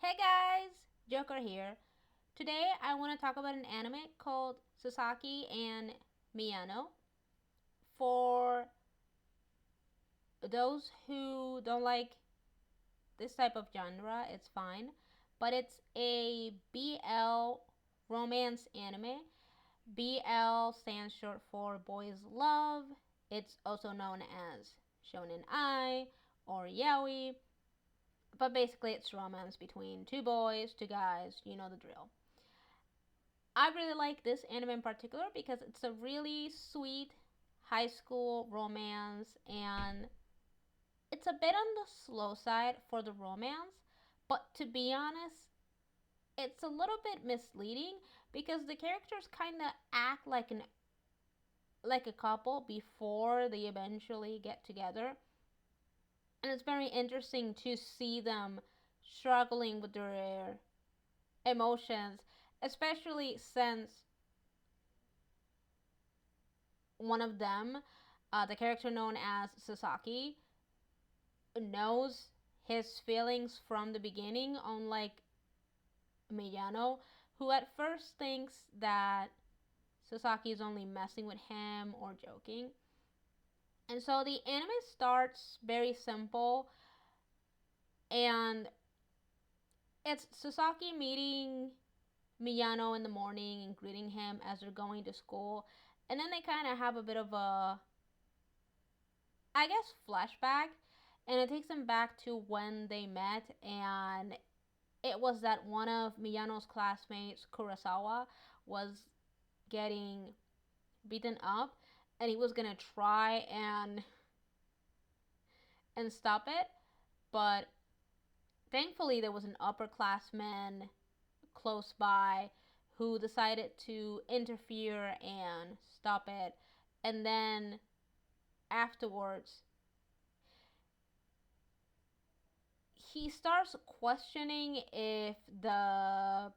Hey guys, Joker here. Today I want to talk about an anime called Sasaki and Miyano. For those who don't like this type of genre, it's fine, but it's a BL romance anime. BL stands short for Boys Love. It's also known as Shonen Ai or Yaoi, but basically it's romance between two boys, two guys, you know the drill. I really like this anime in particular because it's a really sweet high school romance and it's a bit on the slow side for the romance, but to be honest, it's a little bit misleading because the characters kind of act like a couple before they eventually get together. And it's very interesting to see them struggling with their emotions, especially since one of them, the character known as Sasaki, knows his feelings from the beginning, unlike Miyano, who at first thinks that Sasaki is only messing with him or joking. And so the anime starts very simple, and it's Sasaki meeting Miyano in the morning and greeting him as they're going to school. And then they kind of have a bit of a, I guess, flashback, and it takes them back to when they met, and it was that one of Miyano's classmates, Kurosawa, was getting beaten up, and he was gonna try and stop it, but thankfully there was an upperclassman close by who decided to interfere and stop it, and then afterwards he starts questioning if the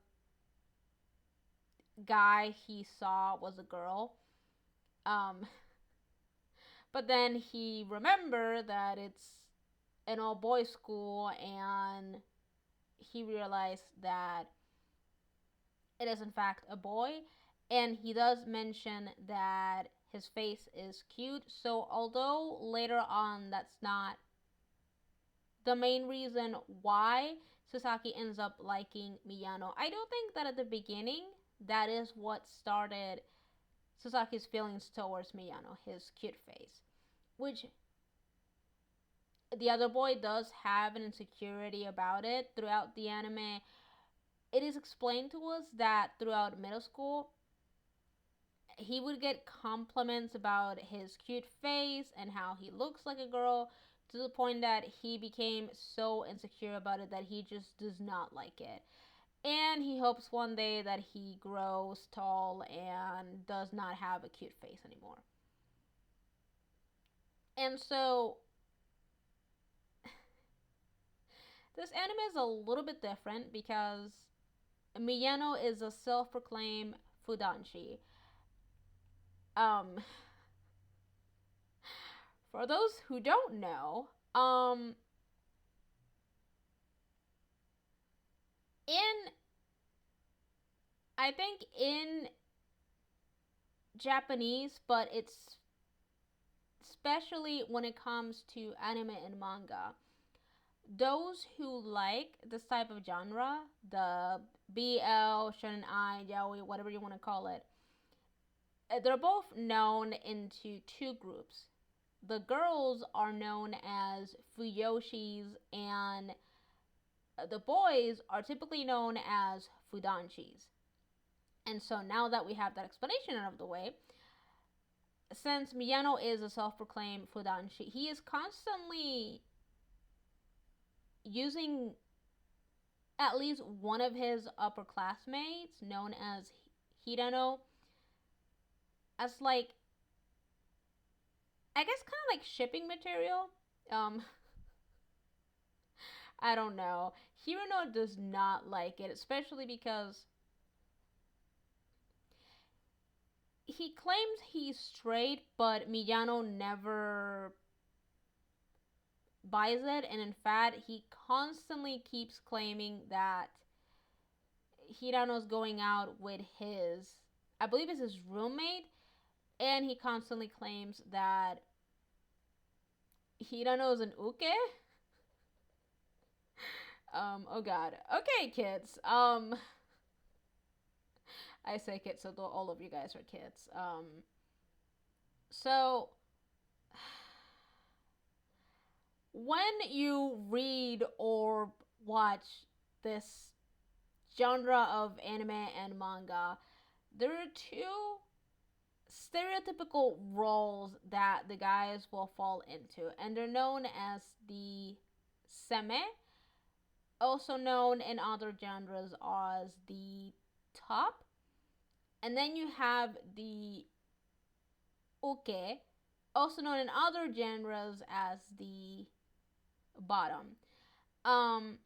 guy he saw was a girl. Um, but then he remembered that it's an all boys school and he realized that it is in fact a boy. And he does mention that his face is cute. So, although later on that's not the main reason why Sasaki ends up liking Miyano, I don't think that at the beginning that is what started Sasaki's feelings towards Miyano, his cute face. Which the other boy does have an insecurity about it throughout the anime. It is explained to us that throughout middle school, he would get compliments about his cute face and how he looks like a girl to the point that he became so insecure about it that he just does not like it. And he hopes one day that he grows tall and does not have a cute face anymore. And so this anime is a little bit different because Miyano is a self-proclaimed fudanshi. Um, for those who don't know, in I think in Japanese, but it's especially when it comes to anime and manga. Those who like this type of genre, the BL, Shonen Ai, Yaoi, whatever you want to call it, they're both known into two groups. The girls are known as Fuyoshis, and the boys are typically known as Fudanshis. And so now that we have that explanation out of the way, since Miyano is a self-proclaimed Fudanshi, he is constantly using at least one of his upperclassmates, known as Hirano, as like, I guess, kind of like shipping material. Um, I don't know. Hirano does not like it, especially because he claims he's straight, but Miyano never buys it, and in fact, he constantly keeps claiming that Hirano's going out with his, I believe it's his roommate, and he constantly claims that Hirano's an uke. Oh god. Okay, kids. I say kids, so all of you guys are kids. So when you read or watch this genre of anime and manga, there are two stereotypical roles that the guys will fall into, and they're known as the seme, also known in other genres as the top, and then you have the uke, also known in other genres as the bottom. Um,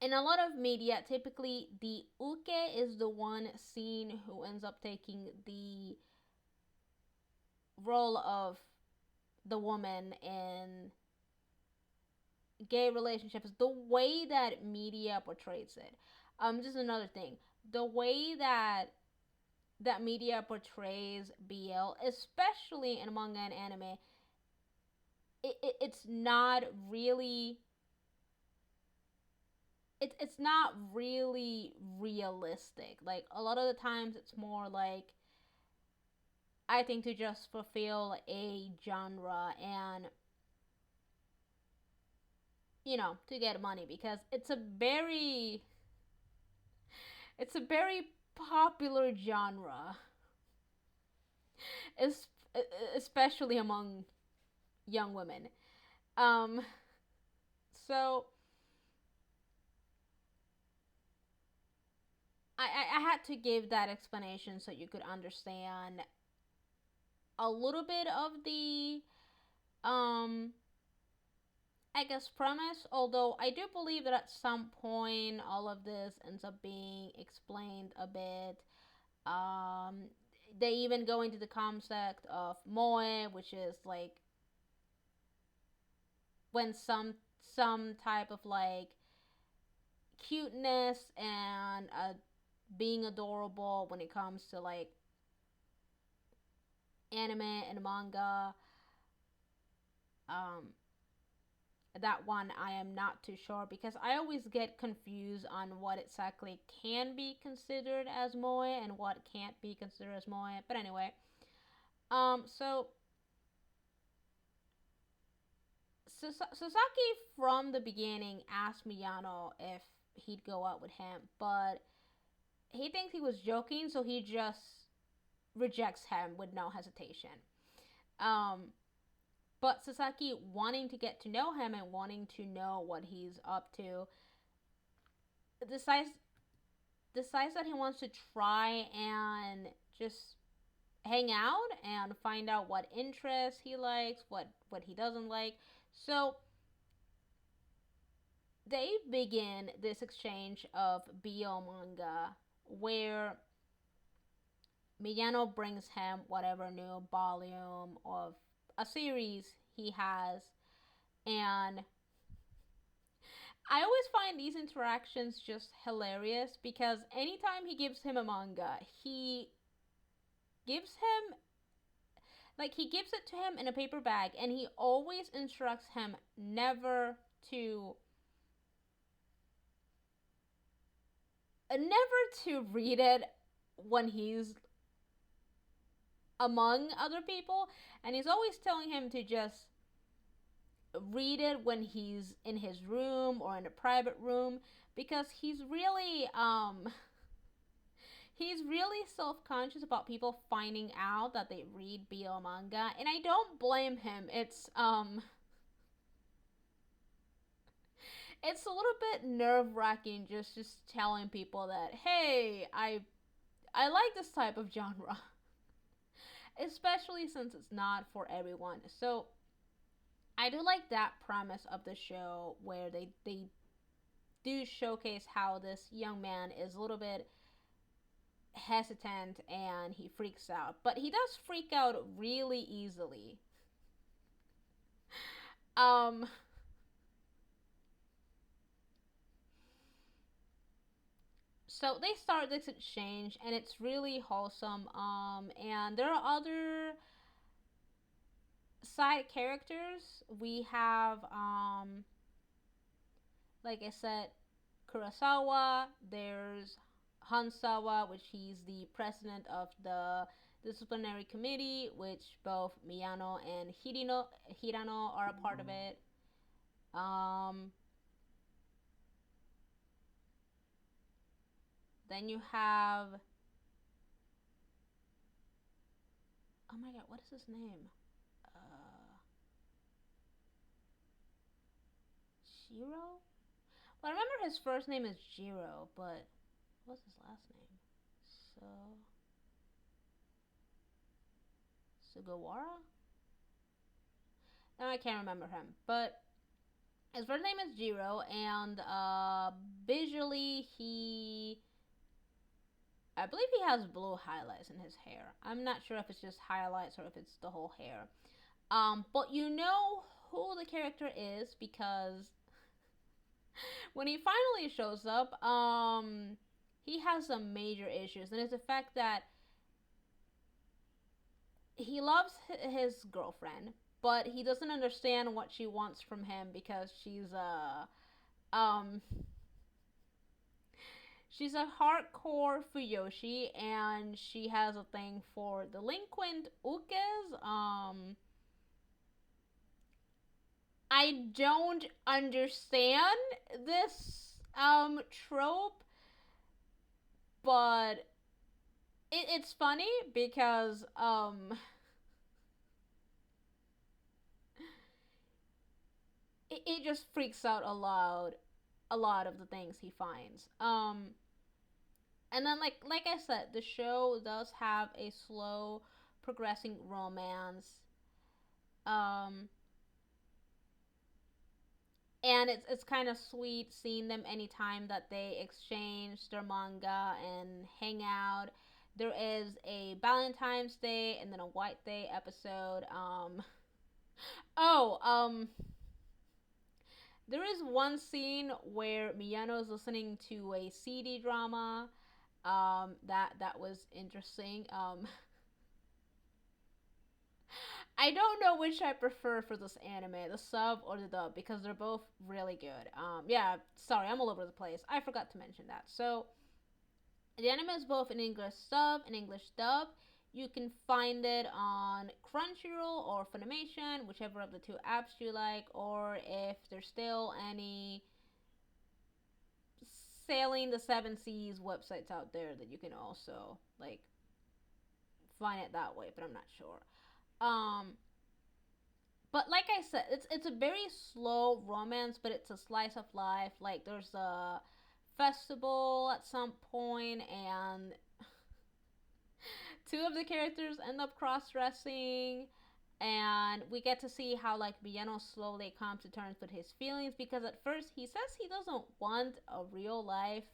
in a lot of media, typically the uke is the one seen who ends up taking the role of the woman in gay relationships, the way that media portrays it. Just another thing, the way that media portrays BL, especially in manga and anime, it's not really it's not really realistic. Like a lot of the times, it's more like, I think, to just fulfill a genre and, to get money, because it's a very popular genre, especially among young women. Um, so I had to give that explanation so you could understand a little bit of the um I guess premise, although I do believe that at some point all of this ends up being explained a bit. Um, they even go into the concept of moe, which is like when some type of like cuteness and being adorable when it comes to like anime and manga. Um, that one I am not too sure, because I always get confused on what exactly can be considered as moe and what can't be considered as moe. But anyway, so Sasaki from the beginning asked Miyano if he'd go out with him, but he thinks he was joking, so he just rejects him with no hesitation. Um, but Sasaki, wanting to get to know him and wanting to know what he's up to, decides that he wants to try and just hang out and find out what interests he likes, what he doesn't like. So they begin this exchange of BL manga where Miyano brings him whatever new volume of a series he has, and I always find these interactions just hilarious, because anytime he gives him a manga, gives him he gives it to him in a paper bag, and he always instructs him never to read it when he's among other people, and he's always telling him to just read it when he's in his room or in a private room, because he's really self-conscious about people finding out that they read BL manga, and I don't blame him. It's a little bit nerve-wracking just telling people that, hey, I like this type of genre, especially since it's not for everyone. So I do like that premise of the show, where they do showcase how this young man is a little bit hesitant and he freaks out, but he does freak out really easily. Um, So they start this exchange, and it's really wholesome. And there are other side characters. We have like I said, Kurosawa. There's Hansawa, which he's the president of the disciplinary committee, which both Miyano and Hirano are a part of it. Um, then you have, oh my god, what is his name? Uh, Shiro? Well, I remember his first name is Jiro, but what's his last name? So Sugawara? No, I can't remember him. But his first name is Jiro, and visually I believe he has blue highlights in his hair. I'm not sure if it's just highlights or if it's the whole hair. But you know who the character is because when he finally shows up, he has some major issues, and it's the fact that he loves his girlfriend, but he doesn't understand what she wants from him because um she's a hardcore Fuyoshi, and she has a thing for delinquent ukes. I don't understand this trope, but it's funny because it just freaks out a lot of the things he finds. And then like I said, the show does have a slow progressing romance. Um, and it's kind of sweet seeing them anytime that they exchange their manga and hang out. There is a Valentine's Day and then a White Day episode. Oh, there is one scene where Miyano is listening to a CD drama. That was interesting. I don't know which I prefer for this anime, the sub or the dub, because they're both really good. Yeah, sorry, I'm all over the place. I forgot to mention that. So the anime is both in English sub and English dub. You can find it on Crunchyroll or Funimation, whichever of the two apps you like, or if there's still any sailing the seven seas websites out there that you can also like find it that way, but I'm not sure. Um, but like I said, it's a very slow romance, but it's a slice of life. Like there's a festival at some point, and two of the characters end up cross dressing, and we get to see how like Miyano slowly comes to terms with his feelings because at first he says he doesn't want a real life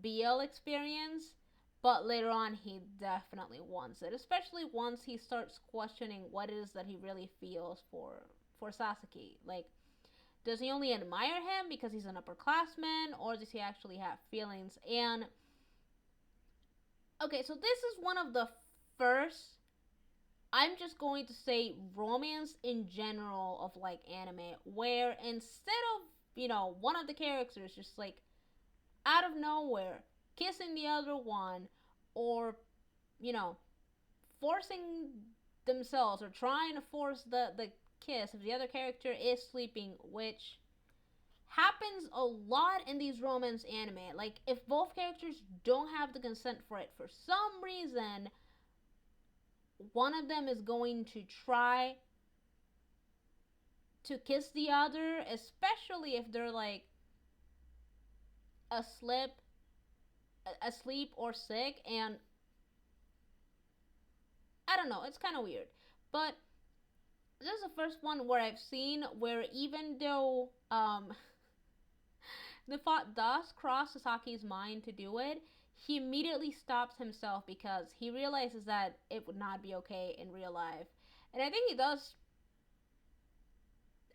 BL experience, but later on he definitely wants it, especially once he starts questioning what it is that he really feels for Sasaki. Like, does he only admire him because he's an upperclassman, or does he actually have feelings? And okay, so this is one of the first, I'm just going to say, romance in general of like anime where instead of, one of the characters just like out of nowhere kissing the other one, or you know forcing themselves or trying to force the kiss if the other character is sleeping, which happens a lot in these romance anime. Like if both characters don't have the consent for it for some reason, one of them is going to try to kiss the other, especially if they're like asleep asleep or sick. And I don't know, it's kind of weird. But this is the first one where I've seen where even though the thought does cross Sasaki's mind to do it, he immediately stops himself because he realizes that it would not be okay in real life. And I think he does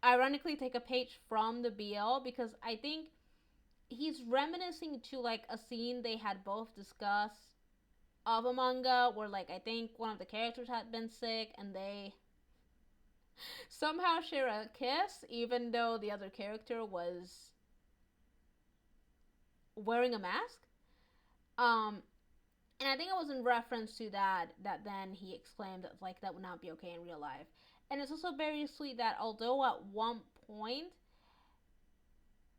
ironically take a page from the BL because I think he's reminiscing to like a scene they had both discussed of a manga where like I think one of the characters had been sick and they somehow share a kiss even though the other character was wearing a mask. Um, and I think it was in reference to that then he exclaimed that like that would not be okay in real life. And it's also very sweet that although at one point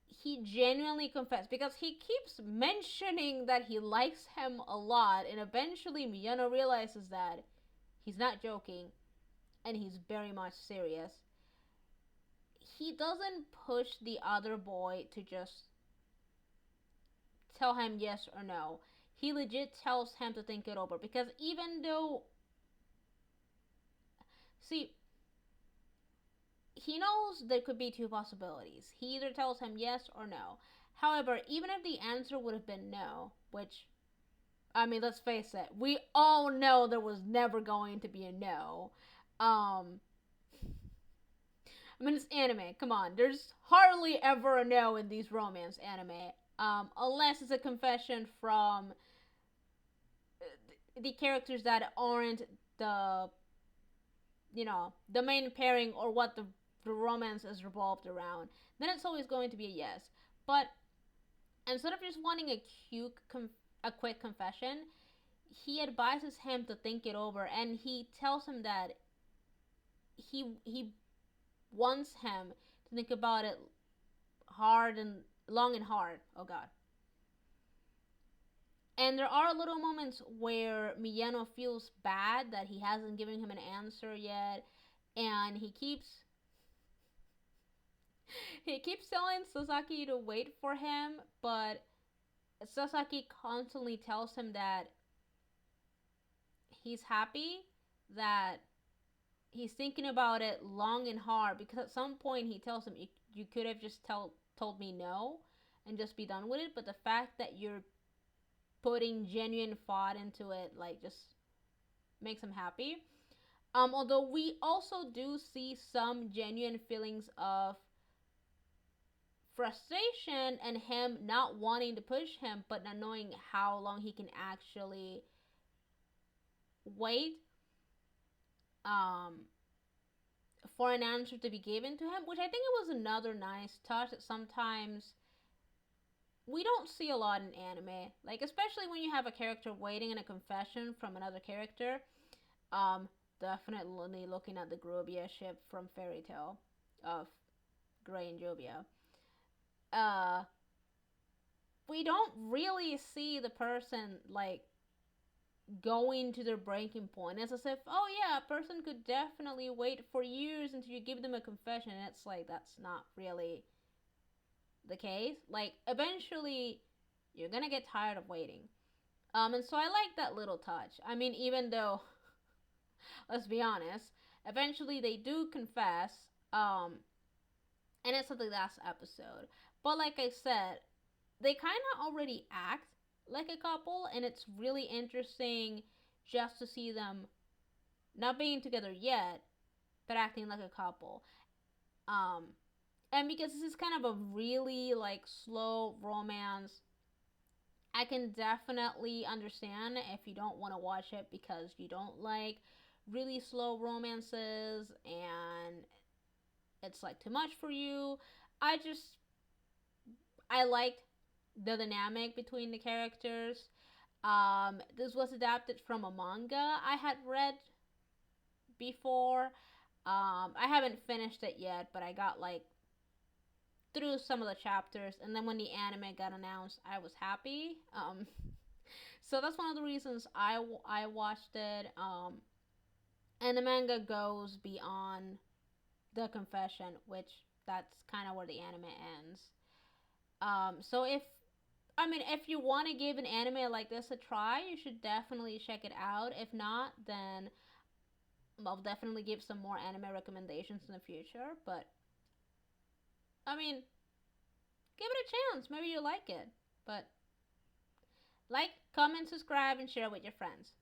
he genuinely confessed because he keeps mentioning that he likes him a lot, and eventually Miyano realizes that he's not joking and he's very much serious. He doesn't push the other boy to just tell him yes or no. He legit tells him to think it over because even though, see, he knows there could be two possibilities. He either tells him yes or no. However, even if the answer would have been no, which, I mean, let's face it, we all know there was never going to be a no. I mean, it's anime. Come on, there's hardly ever a no in these romance anime, unless it's a confession from the characters that aren't the the main pairing or what the romance is revolved around. Then it's always going to be a yes. But instead of just wanting a quick confession, he advises him to think it over, and he tells him that he wants him to think about it hard and long and hard. Oh God. And there are little moments where Miyano feels bad that he hasn't given him an answer yet, and he keeps telling Sasaki to wait for him, but Sasaki constantly tells him that he's happy that he's thinking about it long and hard because at some point he tells him you could have just told me no and just be done with it, but the fact that you're putting genuine thought into it like just makes him happy. Although we also do see some genuine feelings of frustration and him not wanting to push him but not knowing how long he can actually wait um for an answer to be given to him, which I think it was another nice touch that sometimes we don't see a lot in anime, like especially when you have a character waiting in a confession from another character. um Definitely looking at the Grobia ship from Fairy Tail of Gray and Jobia. uh we don't really see the person like going to their breaking point. It's as if, oh yeah, a person could definitely wait for years until you give them a confession. And it's like that's not really the case. Like eventually, you're gonna get tired of waiting. And so I like that little touch. I mean, even though, let's be honest, eventually they do confess. And it's at the last episode. But like I said, they kind of already act like a couple, and it's really interesting just to see them not being together yet, but acting like a couple. Um, and because this is kind of a really like slow romance, I can definitely understand if you don't want to watch it because you don't like really slow romances and it's like too much for you. I liked the dynamic between the characters. This was adapted from a manga I had read before. I haven't finished it yet, but I got like through some of the chapters, and then when the anime got announced, I was happy. So that's one of the reasons I watched it. And the manga goes beyond the confession, which that's kind of where the anime ends. So if you want to give an anime like this a try, you should definitely check it out. If not, then I'll definitely give some more anime recommendations in the future. But I mean, give it a chance. Maybe you like it. But like, comment, subscribe, and share with your friends.